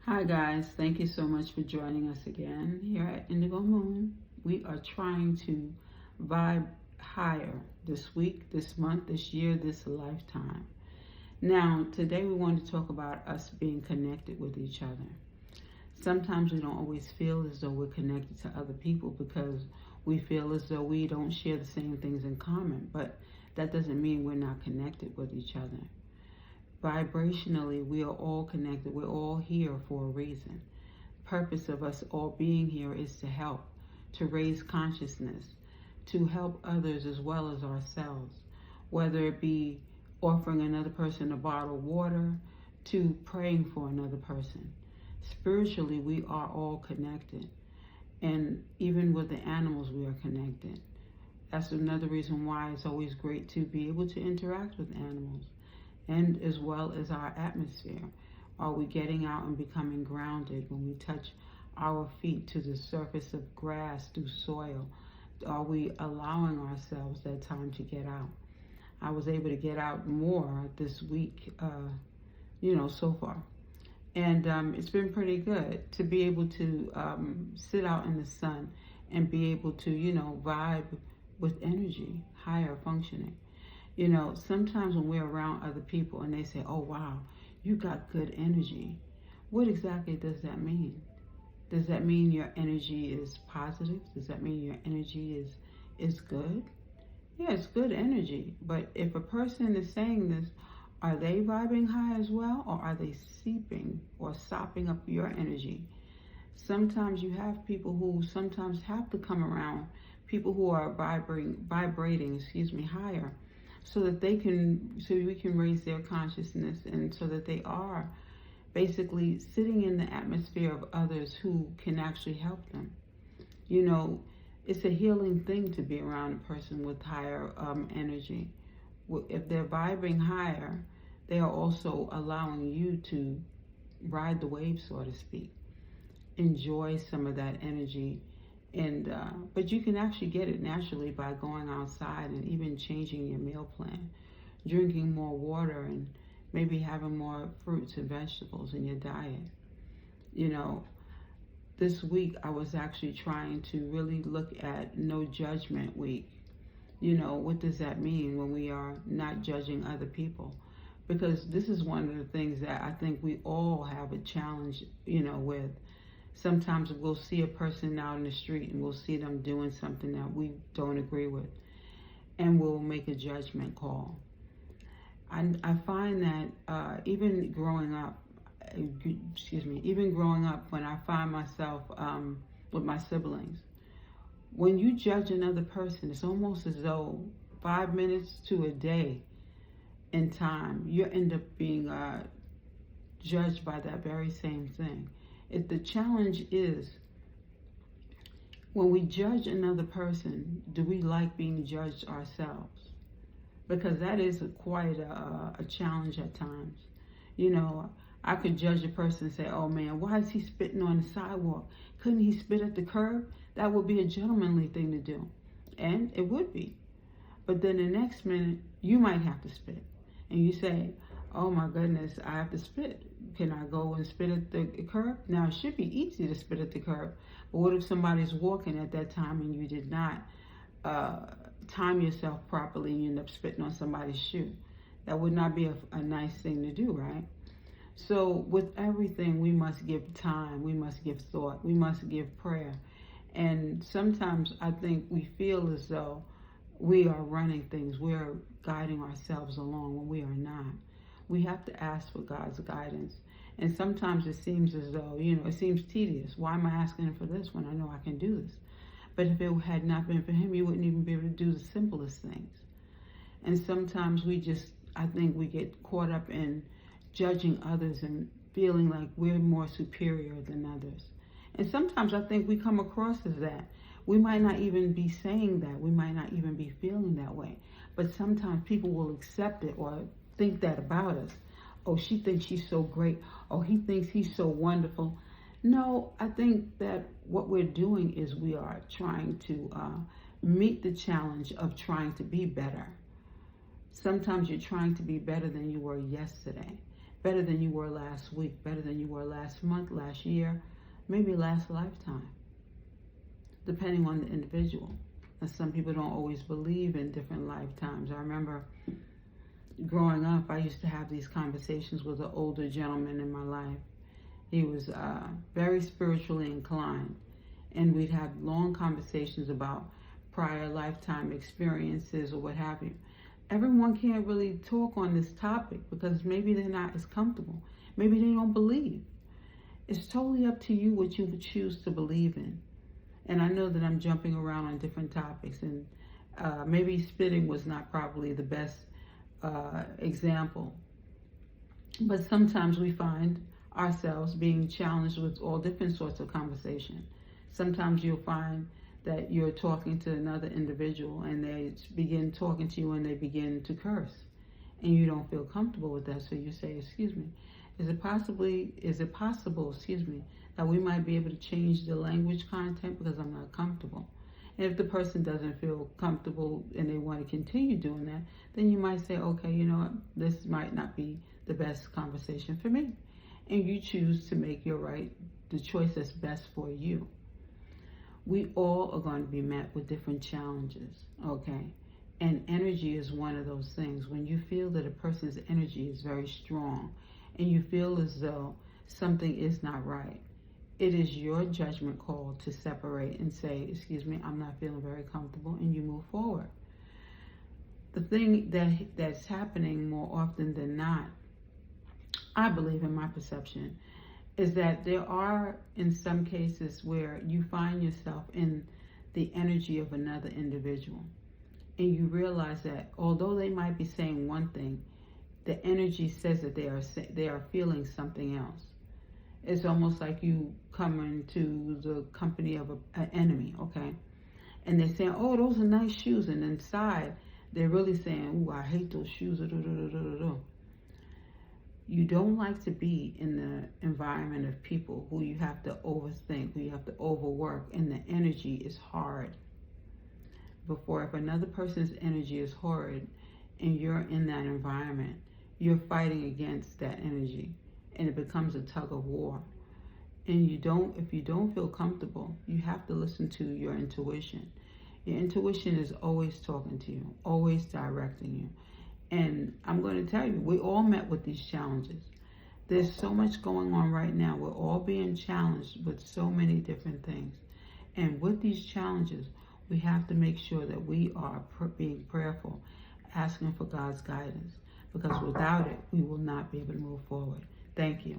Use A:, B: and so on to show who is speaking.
A: Hi guys, thank you so much for joining us again here at Indigo Moon. We are trying to vibe higher this week, this month, this year, this lifetime. Now, today we want to talk about us being connected with each other. Sometimes we don't always feel as though we're connected to other people because we feel as though we don't share the same things in common, but that doesn't mean we're not connected with each other. Vibrationally, we are all connected. We're all here for a reason. Purpose of us all being here is to help, to raise consciousness, to help others as well as ourselves, whether it be offering another person a bottle of water, to praying for another person. Spiritually, we are all connected. And even with the animals, we are connected. That's another reason why it's always great to be able to interact with animals, and as well as our atmosphere. Are we getting out and becoming grounded when we touch our feet to the surface of grass through soil? Are we allowing ourselves that time to get out? I was able to get out more this week, so far. And it's been pretty good to be able to sit out in the sun and be able to, vibe with energy, higher functioning. Sometimes when we're around other people and they say, oh, wow, you got good energy. What exactly does that mean? Does that mean your energy is positive? Does that mean your energy is good? Yeah, it's good energy. But if a person is saying this, are they vibing high as well? Or are they seeping or sopping up your energy? Sometimes you have people who sometimes have to come around people who are vibrating higher, so that we can raise their consciousness, and so that they are basically sitting in the atmosphere of others who can actually help them. It's a healing thing to be around a person with higher energy. If they're vibing higher, they are also allowing you to ride the wave, so to speak. Enjoy some of that energy. But you can actually get it naturally by going outside and even changing your meal plan, drinking more water, and maybe having more fruits and vegetables in your diet. This week I was actually trying to really look at no judgment week. What does that mean when we are not judging other people? Because this is one of the things that I think we all have a challenge, with. Sometimes we'll see a person out in the street and we'll see them doing something that we don't agree with, and we'll make a judgment call. I find that even growing up, when I find myself with my siblings, when you judge another person, it's almost as though 5 minutes to a day in time, you end up being judged by that very same thing. The challenge is, when we judge another person, do we like being judged ourselves? Because that is quite a challenge at times. I could judge a person and say, oh man, why is he spitting on the sidewalk? Couldn't he spit at the curb? That would be a gentlemanly thing to do. And it would be. But then the next minute, you might have to spit. And you say, oh my goodness, I have to spit. Can I go and spit at the curb? Now, it should be easy to spit at the curb. But what if somebody's walking at that time and you did not time yourself properly and you end up spitting on somebody's shoe? That would not be a nice thing to do, right? So with everything, we must give time, we must give thought, we must give prayer. And sometimes I think we feel as though we are running things, we are guiding ourselves along when we are not. We have to ask for God's guidance. And sometimes it seems as though, it seems tedious. Why am I asking him for this when I know I can do this? But if it had not been for him, you wouldn't even be able to do the simplest things. And sometimes I think we get caught up in judging others and feeling like we're more superior than others. And sometimes I think we come across as that. We might not even be saying that. We might not even be feeling that way. But sometimes people will accept it or think that about us. Oh, she thinks she's so great. Oh, he thinks he's so wonderful. No, I think that what we're doing is we are trying to meet the challenge of trying to be better. Sometimes you're trying to be better than you were yesterday. better than you were last week, better than you were last month, last year, maybe last lifetime, depending on the individual. And some people don't always believe in different lifetimes. I remember growing up, I used to have these conversations with an older gentleman in my life. He was very spiritually inclined, and we'd have long conversations about prior lifetime experiences or what have you. Everyone can't really talk on this topic because maybe they're not as comfortable. Maybe they don't believe. It's totally up to you what you would choose to believe in. And I know that I'm jumping around on different topics, and maybe spitting was not probably the best example. But sometimes we find ourselves being challenged with all different sorts of conversation. Sometimes you'll find that you're talking to another individual and they begin talking to you and they begin to curse, and you don't feel comfortable with that. So you say, excuse me, is it possible, that we might be able to change the language content because I'm not comfortable? And if the person doesn't feel comfortable and they want to continue doing that, then you might say, okay, you know what, this might not be the best conversation for me. And you choose to make the choice that's best for you. We all are going to be met with different challenges, okay? And energy is one of those things. When you feel that a person's energy is very strong and you feel as though something is not right, it is your judgment call to separate and say, excuse me, I'm not feeling very comfortable, and you move forward. The thing that's happening more often than not, I believe in my perception, is that there are in some cases where you find yourself in the energy of another individual, and you realize that although they might be saying one thing, the energy says that they are feeling something else. It's almost like you come into the company of an enemy, okay? And they're saying, oh, those are nice shoes. And inside, they're really saying, ooh, I hate those shoes. You don't like to be in the environment of people who you have to overthink, who you have to overwork, and the energy is hard. Before, if another person's energy is hard and you're in that environment, you're fighting against that energy, and it becomes a tug of war. And if you don't feel comfortable, you have to listen to your intuition. Your intuition is always talking to you, always directing you. And I'm going to tell you, we all met with these challenges. There's so much going on right now. We're all being challenged with so many different things. And with these challenges, we have to make sure that we are being prayerful, asking for God's guidance. Because without it, we will not be able to move forward. Thank you.